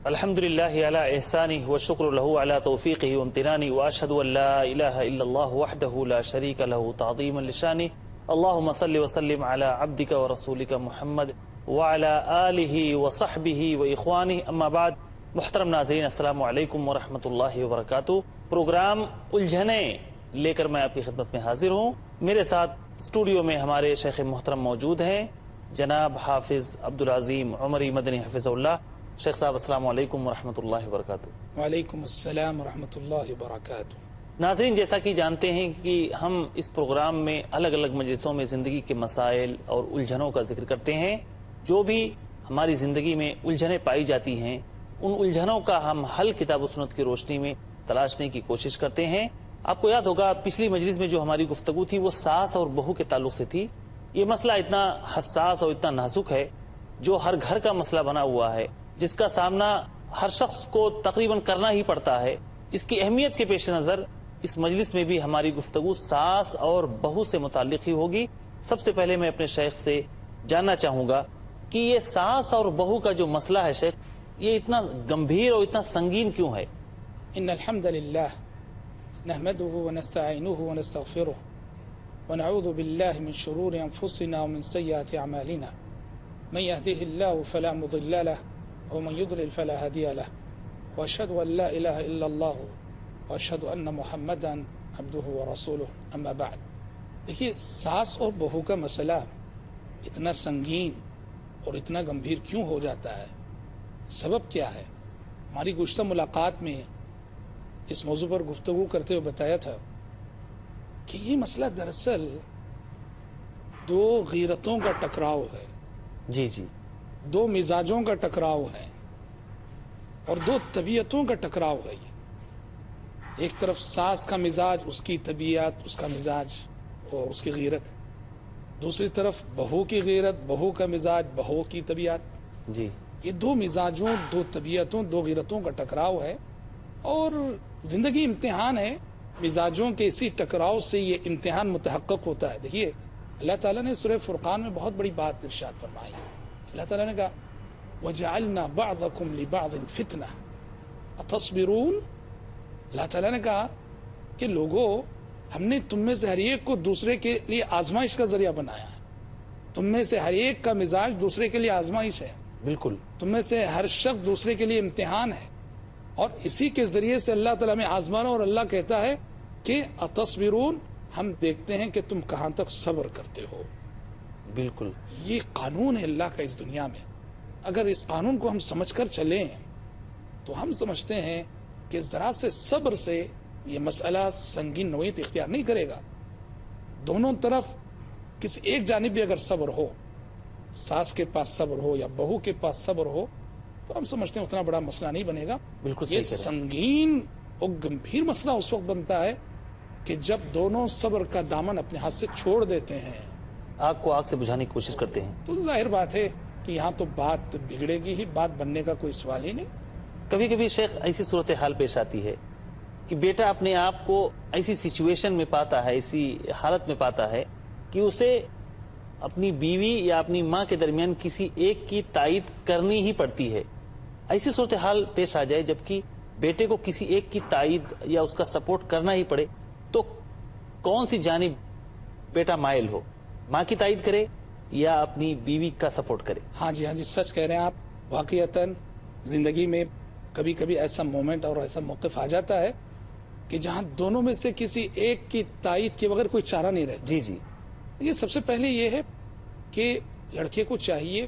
الحمد للہ علی احسانہ والشکر لہ علی توفیقہ وامتنانہ واشہد ان لا الہ الا اللہ وحدہ لا شریک لہ تعظیما لشانہ اللہم صل وسلم علی عبدک ورسولک محمد وعلی آلہ وصحبہ واخوانہ اما بعد. محترم ناظرین السلام علیکم ورحمۃ اللہ وبرکاتہ. پروگرام الجھنیں لے کر میں آپ کی خدمت میں حاضر ہوں. میرے ساتھ اسٹوڈیو میں ہمارے شیخ محترم موجود ہیں جناب حافظ عبدالعظیم عمری مدنی حفظہ اللہ. شیخ صاحب السلام علیکم ورحمۃ اللہ وبرکاتہ. وعلیکم السلام ورحمۃ اللہ وبرکاتہ. ناظرین جیسا کہ جانتے ہیں کہ ہم اس پروگرام میں الگ الگ مجلسوں میں زندگی کے مسائل اور الجھنوں کا ذکر کرتے ہیں. جو بھی ہماری زندگی میں الجھنیں پائی جاتی ہیں ان الجھنوں کا ہم حل کتاب و سنت کی روشنی میں تلاشنے کی کوشش کرتے ہیں. آپ کو یاد ہوگا پچھلی مجلس میں جو ہماری گفتگو تھی وہ ساس اور بہو کے تعلق سے تھی. یہ مسئلہ اتنا حساس اور اتنا نازک ہے جو ہر گھر کا مسئلہ بنا ہوا ہے، جس کا سامنا ہر شخص کو تقریباً کرنا ہی پڑتا ہے. اس کی اہمیت کے پیش نظر اس مجلس میں بھی ہماری گفتگو ساس اور بہو سے متعلق ہی ہوگی. سب سے پہلے میں اپنے شیخ سے جاننا چاہوں گا کہ یہ ساس اور بہو کا جو مسئلہ ہے شیخ، یہ اتنا گمبھیر اور اتنا سنگین کیوں ہے؟ ان الحمد للہ نحمده ونستعینه ونستغفره ونعوذ باللہ من شرور انفسنا ومن سیئات اعمالنا من يهده الله فلا مضل له ومن يضلل فلا هادي له واشهد ان لا اله الا الله واشهد ان محمدا عبده ورسوله اما بعد. دیکھیے ساس اور بہو کا مسئلہ اتنا سنگین اور اتنا گمبھیر کیوں ہو جاتا ہے؟ سبب کیا ہے؟ ہماری گزشتہ ملاقات میں اس موضوع پر گفتگو کرتے ہوئے بتایا تھا کہ یہ مسئلہ دراصل دو غیرتوں کا ٹکراؤ ہے. جی دو مزاجوں کا ٹکراؤ ہے اور دو طبیعتوں کا ٹکراؤ ہے. ایک طرف ساس کا مزاج، اس کی طبیعت، اس کا مزاج اور اس کی غیرت. دوسری طرف بہو کی غیرت، بہو کا مزاج، بہو کی طبیعت. جی یہ دو مزاجوں، دو طبیعتوں، دو غیرتوں کا ٹکراؤ ہے اور زندگی امتحان ہے. مزاجوں کے اسی ٹکراؤ سے یہ امتحان متحقق ہوتا ہے. دیکھیے اللہ تعالیٰ نے سورہ فرقان میں بہت بڑی بات ارشاد فرمائی. اللہ تعالیٰ نے کہا وَجَعَلْنَا بَعْضَكُمْ لِبَعْضٍ فِتْنَةً أَتَصْبِرُونَ. اللہ تعالیٰ نے کہا کہ لوگوں، ہم نے تم میں سے ہر ایک کو دوسرے کے لیے آزمائش کا ذریعہ بنایا ہے. تم میں سے ہر ایک کا مزاج دوسرے کے لیے آزمائش ہے. بالکل. تم میں سے ہر شخص دوسرے کے لیے امتحان ہے اور اسی کے ذریعے سے اللہ تعالیٰ میں آزما رہا. اور اللہ کہتا ہے کہ اتصبرون، ہم دیکھتے ہیں کہ تم کہاں تک صبر کرتے ہو. بالکل. یہ قانون ہے اللہ کا اس دنیا میں. اگر اس قانون کو ہم سمجھ کر چلیں تو ہم سمجھتے ہیں کہ ذرا سے صبر سے یہ مسئلہ سنگین نوعیت اختیار نہیں کرے گا. دونوں طرف کسی ایک جانب بھی اگر صبر ہو، ساس کے پاس صبر ہو یا بہو کے پاس صبر ہو، تو ہم سمجھتے ہیں اتنا بڑا مسئلہ نہیں بنے گا. بالکل یہ سنگین اور گمبھیر مسئلہ اس وقت بنتا ہے کہ جب دونوں صبر کا دامن اپنے ہاتھ سے چھوڑ دیتے ہیں. آگ کو آگ سے بجھانے کی کوشش کرتے ہیں. تو ظاہر بات ہے کہ یہاں تو بات بگڑے گی ہی، بات بننے کا کوئی سوال ہی نہیں. کبھی کبھی شیخ ایسی صورتحال پیش آتی ہے کہ بیٹا اپنے آپ کو ایسی سچویشن میں پاتا ہے، ایسی حالت میں پاتا ہے کہ اسے اپنی بیوی یا اپنی ماں کے درمیان کسی ایک کی تائید کرنی ہی پڑتی ہے. ایسی صورتحال پیش آ جائے جبکہ بیٹے کو کسی ایک کی تائید یا اس کا سپورٹ کرنا ہی پڑے، تو کون سی جانب بیٹا مائل ہو؟ ماں کی تائید کرے یا اپنی بیوی کا سپورٹ کرے؟ ہاں جی سچ کہہ رہے ہیں آپ. واقعتاً زندگی میں کبھی کبھی ایسا مومنٹ اور ایسا موقف آ جاتا ہے کہ جہاں دونوں میں سے کسی ایک کی تائید کے بغیر کوئی چارہ نہیں رہتا. جی یہ سب سے پہلے یہ ہے کہ لڑکے کو چاہیے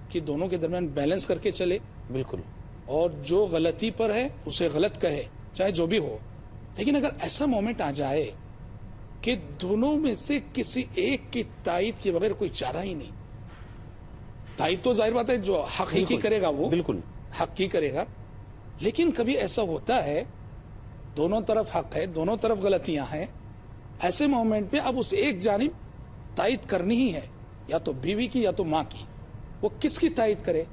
کہ دونوں کے درمیان بیلنس کر کے چلے. بالکل. اور جو غلطی پر ہے اسے غلط کہے، چاہے جو بھی ہو. لیکن اگر ایسا مومنٹ آ جائے کہ دونوں میں سے کسی ایک کی تائید کے بغیر کوئی چارہ ہی نہیں، تائید تو ظاہر بات ہے جو حقیقی کرے گا وہ بالکل حق کی کرے گا. لیکن کبھی ایسا ہوتا ہے دونوں طرف حق ہے، دونوں طرف غلطیاں ہیں. ایسے مومنٹ میں اب اس ایک جانب تائید کرنی ہی ہے، یا تو بیوی کی یا تو ماں کی. وہ کس کی تائید کرے؟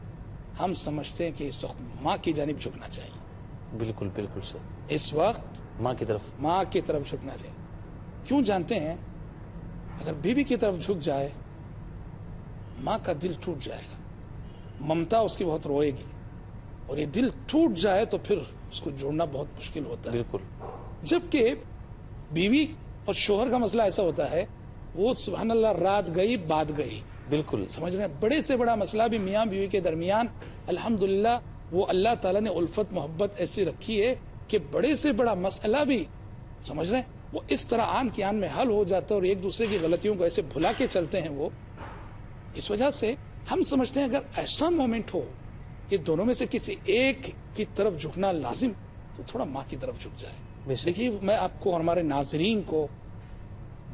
ہم سمجھتے ہیں کہ اس وقت ماں کی جانب جھکنا چاہیے. بالکل بالکل سر. اس وقت ماں کی طرف جھکنا چاہیے. کیوں جانتے ہیں؟ اگر بیوی کی طرف جھک جائے ماں کا دل ٹوٹ جائے گا، ممتا اس کی بہت روئے گی. اور یہ دل ٹوٹ جائے تو پھر اس کو جوڑنا بہت مشکل ہوتا ہے. بالکل. جبکہ بیوی اور شوہر کا مسئلہ ایسا ہوتا ہے وہ سبحان اللہ رات گئی بات گئی. بالکل سمجھ رہے ہیں, بڑے سے بڑا مسئلہ بھی میاں بیوی کے درمیان الحمدللہ وہ اللہ تعالیٰ نے الفت محبت ایسی رکھی ہے کہ بڑے سے بڑا مسئلہ بھی سمجھ رہے ہیں وہ اس طرح آن کی آن میں حل ہو جاتا ہے اور ایک دوسرے کی غلطیوں کو ایسے بھلا کے چلتے ہیں. وہ اس وجہ سے ہم سمجھتے ہیں اگر ایسا مومنٹ ہو کہ دونوں میں سے کسی ایک کی طرف جھکنا لازم تو تھوڑا ماں کی طرف جھک جائے. دیکھیے میں آپ کو اور ہمارے ناظرین کو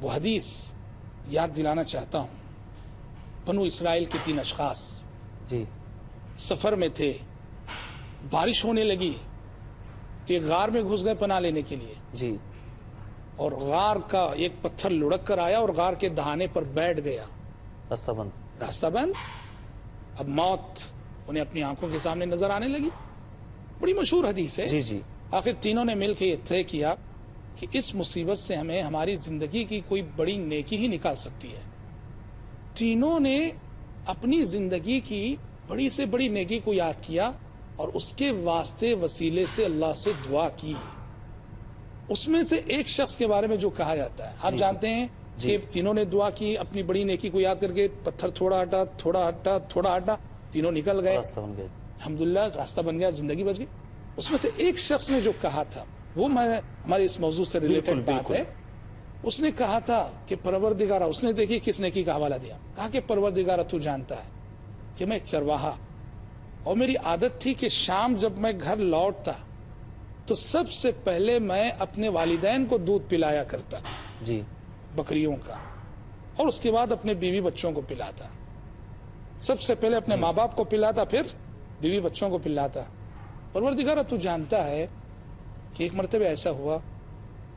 وہ حدیث یاد دلانا چاہتا ہوں. بنو اسرائیل کے 3 اشخاص جی سفر میں تھے, بارش ہونے لگی تو ایک غار میں گھس گئے پناہ لینے کے لیے, جی اور غار کا ایک پتھر لڑک کر آیا اور غار کے دہانے پر بیٹھ گیا. راستہ بند. راستہ بند. اب موت انہیں اپنی آنکھوں کے سامنے نظر آنے لگی. بڑی مشہور حدیث ہے. جی جی. آخر تینوں نے مل کے یہ طے کیا کہ اس مصیبت سے ہمیں ہماری زندگی کی کوئی بڑی نیکی ہی نکال سکتی ہے. تینوں نے اپنی زندگی کی بڑی سے بڑی نیکی کو یاد کیا اور اس کے واسطے وسیلے سے اللہ سے دعا کی. اس میں سے ایک شخص کے بارے میں جو کہا جاتا ہے آپ جانتے ہیں کہ تینوں نے دعا کی اپنی بڑی نیکی کو یاد کر کے, پتھر تھوڑا ہٹا تھوڑا ہٹا تھوڑا ہٹا, تینوں نکل گئے, راستہ بن گیا. الحمدللہ راستہ بن گیا, زندگی بچ گئی. اس میں سے ایک شخص نے جو کہا تھا وہ ہمارے اس موضوع سے ریلیٹڈ بات ہے. اس نے کہا تھا کہ پروردگارہ, اس نے دیکھی کس نیکی کا حوالہ دیا, کہا کہ پروردگارہ تو جانتا ہے کہ میں ایک چرواہا اور میری عادت تھی کہ شام جب میں گھر لوٹتا تو سب سے پہلے میں اپنے والدین کو دودھ پلایا کرتا جی بکریوں کا, اور اس کے بعد اپنے بیوی بچوں کو پلاتا. سب سے پہلے اپنے ماں باپ کو پلاتا پھر بیوی بچوں کو پلاتا. پروردگارہ تو جانتا ہے کہ ایک مرتبہ ایسا ہوا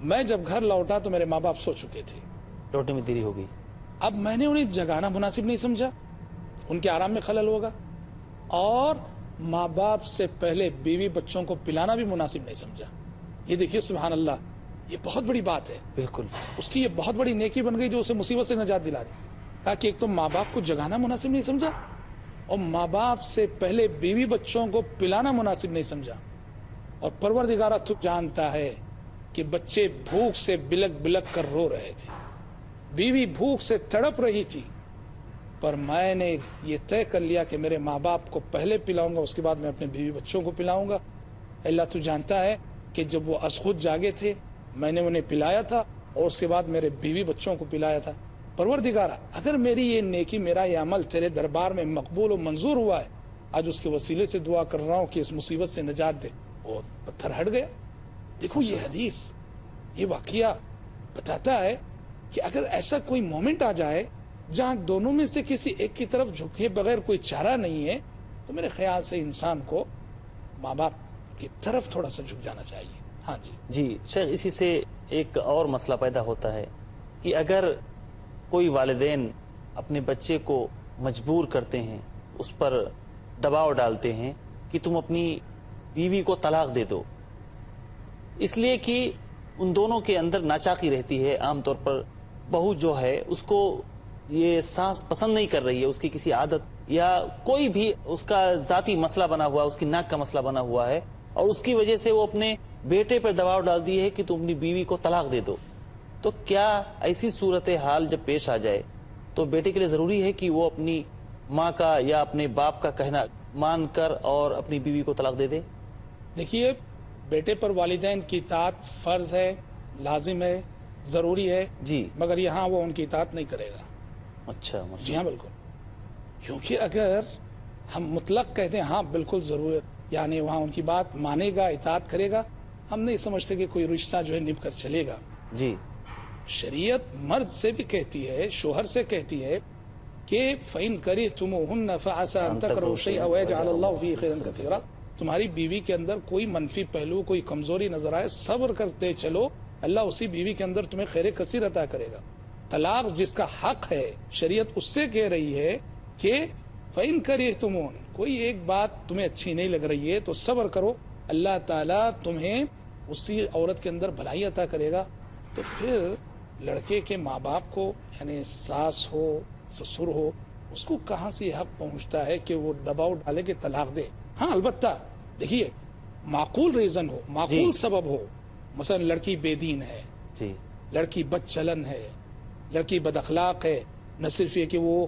میں جب گھر لوٹا تو میرے ماں باپ سو چکے تھے, لوٹنے میں دیری ہو گئی. اب میں نے انہیں جگانا مناسب نہیں سمجھا, ان کے آرام میں خلل ہوگا, اور ماں باپ سے پہلے بیوی بچوں کو پلانا بھی مناسب نہیں سمجھا. یہ دیکھیے سبحان اللہ, یہ بہت بڑی بات ہے. بالکل اس کی یہ بہت بڑی نیکی بن گئی جو اسے مصیبت سے نجات دلا رہی. کہا کہ ایک تو ماں باپ کو جگانا مناسب نہیں سمجھا اور ماں باپ سے پہلے بیوی بچوں کو پلانا مناسب نہیں سمجھا. اور پروردگارہ تو جانتا ہے کہ بچے بھوک سے بلک بلک کر رو رہے تھے, بیوی بھوک سے تڑپ رہی تھی, پر میں نے یہ طے کر لیا کہ میرے ماں باپ کو پہلے پلاؤں گا, اس کے بعد میں اپنے بیوی بچوں کو پلاؤں گا. اللہ تو جانتا ہے کہ جب وہ از خود جاگے تھے میں نے انہیں پلایا تھا اور اس کے بعد میرے بیوی بچوں کو پلایا تھا. پروردگارہ اگر میری یہ نیکی, میرا یہ عمل تیرے دربار میں مقبول و منظور ہوا ہے, آج اس کے وسیلے سے دعا کر رہا ہوں کہ اس مصیبت سے نجات دے. اور پتھر ہٹ گیا. دیکھو یہ حدیث, یہ واقعہ بتاتا ہے کہ اگر ایسا کوئی مومنٹ آ جائے جہاں دونوں میں سے کسی ایک کی طرف جھکے بغیر کوئی چارہ نہیں ہے تو میرے خیال سے انسان کو ماں باپ کی طرف تھوڑا سا جھک جانا چاہیے. ہاں جی شیخ, اسی سے ایک اور مسئلہ پیدا ہوتا ہے کہ اگر کوئی والدین اپنے بچے کو مجبور کرتے ہیں, اس پر دباؤ ڈالتے ہیں کہ تم اپنی بیوی کو طلاق دے دو, اس لیے کہ ان دونوں کے اندر ناچاقی رہتی ہے. عام طور پر بہو جو ہے اس کو یہ سانس پسند نہیں کر رہی ہے, اس کی کسی عادت یا کوئی بھی اس کا ذاتی مسئلہ بنا ہوا ہے, اس کی ناک کا مسئلہ بنا ہوا ہے, اور اس کی وجہ سے وہ اپنے بیٹے پر دباؤ ڈال دی ہے کہ تم اپنی بیوی کو طلاق دے دو. تو کیا ایسی صورتحال جب پیش آ جائے تو بیٹے کے لیے ضروری ہے کہ وہ اپنی ماں کا یا اپنے باپ کا کہنا مان کر اور اپنی بیوی کو طلاق دے دے؟ دیکھیے بیٹے پر والدین کی اطاعت فرض ہے, لازم ہے, ضروری ہے جی, مگر یہاں وہ ان کی اطاعت نہیں کرے گا. اچھا جی ہاں بالکل, کیونکہ اگر ہم مطلق کہتے ہیں ہاں بالکل ضرورت یعنی وہاں ان کی بات مانے گا, اطاعت کرے گا, ہم نہیں سمجھتے کہ کوئی رشتہ جو ہے نبھ کر چلے گا. جی شریعت مرد سے بھی کہتی ہے, شوہر سے کہتی ہے کہ فَإِن كَرِهْتُمُوهُنَّ فَعَسَىٰ أَن تَكْرَهُوا شَيْئًا وَيَجْعَلَ اللَّهُ فِيهِ خَيْرًا كَثِيرًا. تمہاری بیوی کے اندر کوئی منفی پہلو, کوئی کمزوری نظر آئے, صبر کرتے چلو, اللہ اسی بیوی کے اندر تمہیں خیر کثیر عطا کرے گا. طلاق جس کا حق ہے شریعت اس سے کہہ رہی ہے کہ فَإِن كَرِهْتُمُوهُنَّ, کوئی ایک بات تمہیں اچھی نہیں لگ رہی ہے تو صبر کرو, اللہ تعالیٰ تمہیں اسی عورت کے اندر بھلائی عطا کرے گا. تو پھر لڑکے کے ماں باپ کو یعنی ساس ہو سسر ہو, اس کو کہاں سے حق پہنچتا ہے کہ وہ دباؤ ڈالے کہ طلاق دے؟ ہاں البتہ دیکھیے معقول ریزن ہو، معقول سبب ہو، مثلا لڑکی بے دین ہے، جی لڑکی بد چلن ہے، لڑکی بد اخلاق ہے، نہ صرف یہ کہ وہ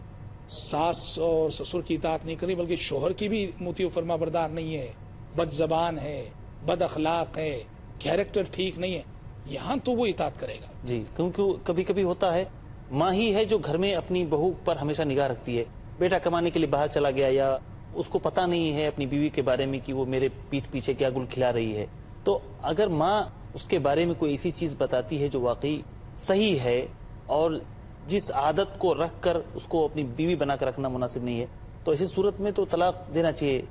ساس اور سسر کی اطاعت نہیں کری بلکہ شوہر کی بھی مطیع و فرما بردار نہیں ہے، بد زبان ہے، بد اخلاق ہے، کیریکٹر ٹھیک نہیں ہے، یہاں تو وہ اطاعت کرے گا. جی، کیونکہ کبھی کبھی ہوتا ہے ماں ہی ہے جو گھر میں اپنی بہو پر ہمیشہ نگاہ رکھتی ہے. بیٹا کمانے کے لیے باہر چلا گیا یا اس کو پتہ نہیں ہے اپنی بیوی کے بارے میں کہ وہ میرے پیٹھ پیچھے کیا گل کھلا رہی ہے، تو اگر ماں اس کے بارے میں کوئی ایسی چیز بتاتی ہے جو واقعی صحیح ہے اور جس عادت کو رکھ کر اس کو اپنی بیوی بنا کر رکھنا مناسب نہیں ہے، تو ایسی صورت میں تو طلاق دینا چاہیے.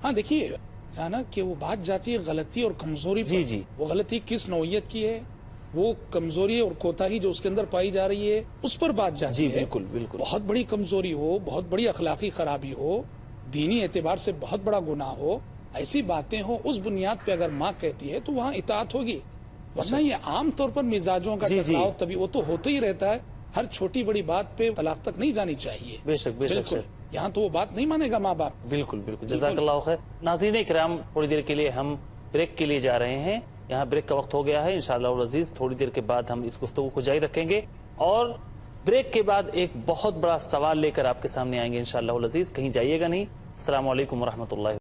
ہاں دیکھیے کیا نا کہ وہ بات جاتی ہے غلطی اور کمزوری پر. جی جی. وہ غلطی کس نوعیت کی ہے، وہ کمزوری اور کوتاہی جو اس کے اندر پائی جا رہی ہے اس پر بات جاتی جی ہے. بالکل بالکل. بہت بڑی کمزوری ہو، بہت بڑی اخلاقی خرابی ہو، دینی اعتبار سے بہت بڑا گناہ ہو، ایسی باتیں ہوں، اس بنیاد پہ اگر ماں کہتی ہے تو وہاں اطاعت ہوگی. ورنہ یہ عام طور پر مزاجوں کا جی جی. ٹکراؤ طبی وہ تو ہوتا ہی رہتا ہے، ہر چھوٹی بڑی بات پہ طلاق تک نہیں جانی چاہیے. بے شک بے شک. بالکل یہاں تو وہ بات نہیں مانے گا ماں باپ. بالکل بالکل. جزاک اللہ خیر. ناظرین کرام، تھوڑی دیر کے لیے ہم بریک کے لیے جا رہے ہیں. یہاں بریک کا وقت ہو گیا ہے. انشاءاللہ العزیز تھوڑی دیر کے بعد ہم اس گفتگو کو جاری رکھیں گے اور بریک کے بعد ایک بہت بڑا سوال لے کر آپ کے سامنے آئیں گے انشاءاللہ العزیز. کہیں جائیے گا نہیں. السلام علیکم ورحمۃ اللہ.